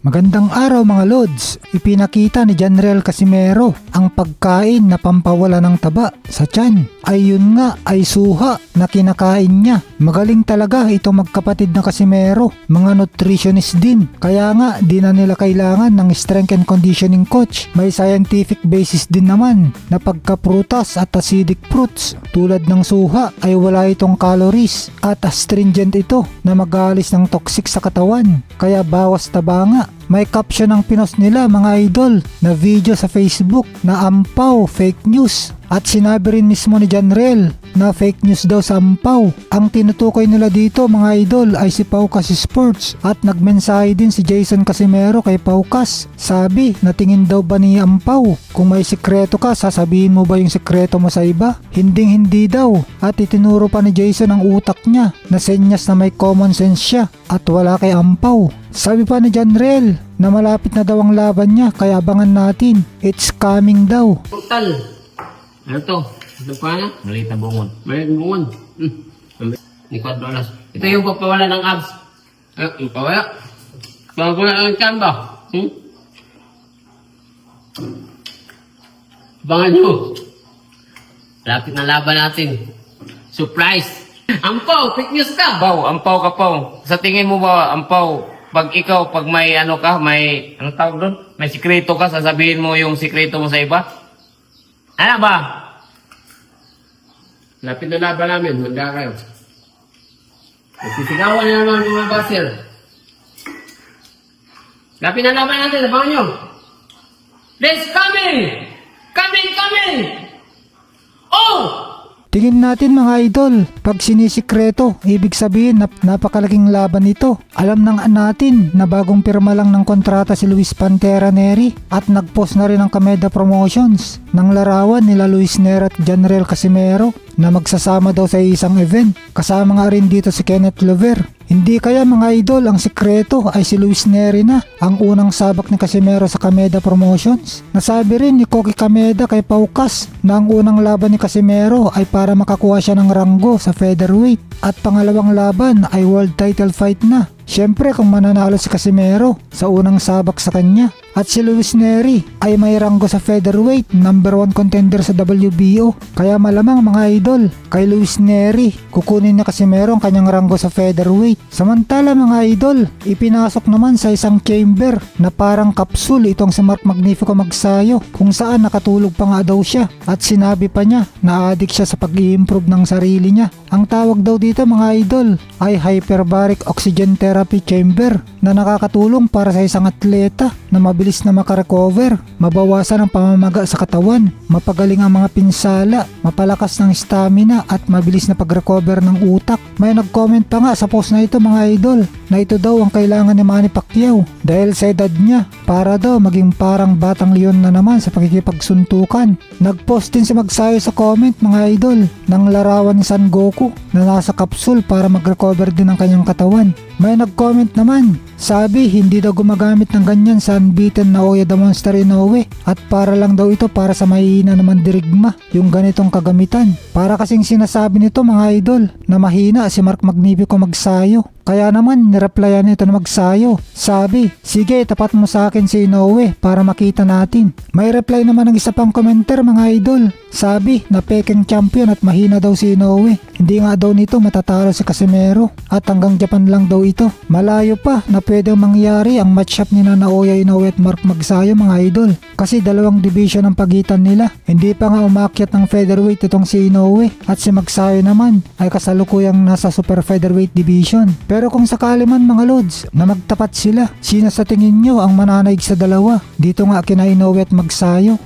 Magandang araw mga lods, ipinakita ni Janriel Casimero ang pagkain na pampawala ng taba sa tiyan. Ayun nga ay suha na kinakain niya. Magaling talaga itong magkapatid na Casimero, mga nutritionist din. Kaya nga di na nila kailangan ng strength and conditioning coach. May scientific basis din naman na pagkaprutas at acidic fruits tulad ng suha ay wala itong calories at astringent ito na mag-aalis ng toxic sa katawan. Kaya bawas taba nga. May caption ng pinost nila mga idol na video sa Facebook na ampaw fake news. At sinabi rin mismo ni Janriel na fake news daw sa ampaw. Ang tinutukoy nila dito mga idol ay si Paukas Sports. At nagmensahe din si Jason Casimero kay Paukas. Sabi na tingin daw ba ni ampaw? Kung may sikreto ka, sasabihin mo ba yung sikreto mo sa iba? Hindi daw. At itinuro pa ni Jason ang utak niya na senyas na may common sense siya at wala kay ampaw. Sabi pa ni Janriel na malapit na daw ang laban niya kaya abangan natin. It's coming daw. Total. Ano to? Ito pa na? Maliit na bungon. Maliit na bungon. $4. Ito yung pagpawala ng abs. Yung pawala. Pagpawala ng tiyan ba? Abangan nyo. Lapit na laban natin. Surprise! Ampaw! Fake news ka! Ampaw ka paw. Sa tingin mo ba, ampaw, pag ikaw, pag may ano ka, may, ano tawag doon? May sikreto ka, sasabihin mo yung sikreto mo sa iba? Ano ba? Lapit na laban namin. Handa kayo. Nagsisigawan na naman mga baser. Lapit na laban natin. Abangan nyo. Let's coming! Coming! Oh! Tingin natin mga idol, pag sinisikreto, ibig sabihin napakalaking laban ito. Alam nang natin na bagong pirma lang ng kontrata si Luis Pantera Neri at nagpost na rin ang Kameda Promotions ng larawan nila Luis Neri at Janriel Casimero na magsasama daw sa isang event. Kasama nga rin dito si Kenneth Lover. Hindi kaya mga idol ang sikreto ay si Luis Neri na ang unang sabak ni Casimero sa Kameda Promotions? Nasabi rin ni Koki Kameda kay Paukas na ang unang laban ni Casimero ay para makakuha siya ng ranggo sa featherweight at pangalawang laban ay world title fight na. Siyempre kung mananalo si Casimero sa unang sabak sa kanya. At si Luis Neri ay may ranggo sa featherweight, number 1 contender sa WBO. Kaya malamang mga idol, kay Luis Neri kukunin ni Casimero ang kanyang ranggo sa featherweight. Samantala mga idol, ipinasok naman sa isang chamber na parang kapsul itong si Mark Magnifico Magsayo kung saan nakatulog pa nga daw siya. At sinabi pa niya na addict siya sa pag-i-improve ng sarili niya. Ang tawag daw dito mga idol ay hyperbaric oxygen therapy chamber na nakakatulong para sa isang atleta na mabilis na makarecover, mabawasan ang pamamaga sa katawan, mapagaling ang mga pinsala, mapalakas ng stamina at mabilis na pag-recover ng utak. May nag-comment pa nga sa post na ito mga idol na ito daw ang kailangan ni Manny Pacquiao dahil sa edad niya para daw maging parang batang leon na naman sa pakikipagsuntukan. Nag-post din si Magsayo sa comment mga idol ng larawan ni Son Goku na nasa kapsul para mag-recover din ang kanyang katawan. May nag-comment naman, sabi hindi daw gumagamit ng ganyan sa unbeaten na Oya the Monster Inoue at para lang daw ito para sa mahina na mandirigma yung ganitong kagamitan. Para kasing sinasabi nito mga idol na mahina si Mark Magnifico Magsayo. Kaya naman nireplyan nito na Magsayo. Sabi, sige tapat mo sa akin si Inoue para makita natin. May reply naman ng isa pang commenter mga idol. Sabi na peking champion at mahina daw si Inoue. Hindi nga daw nito matatalo si Casimero at hanggang Japan lang daw ito. Malayo pa na pwedeng mangyari ang matchup ni Naoya Inoue at Mark Magsayo mga idol. Kasi dalawang division ang pagitan nila. Hindi pa nga umakyat ng featherweight itong si Inoue at si Magsayo naman ay kasalukuyang nasa super featherweight division. Pero kung sakali man mga lods na magtapat sila, sino sa tingin nyo ang mananaig sa dalawa? Dito nga kina Inoue at Magsayo.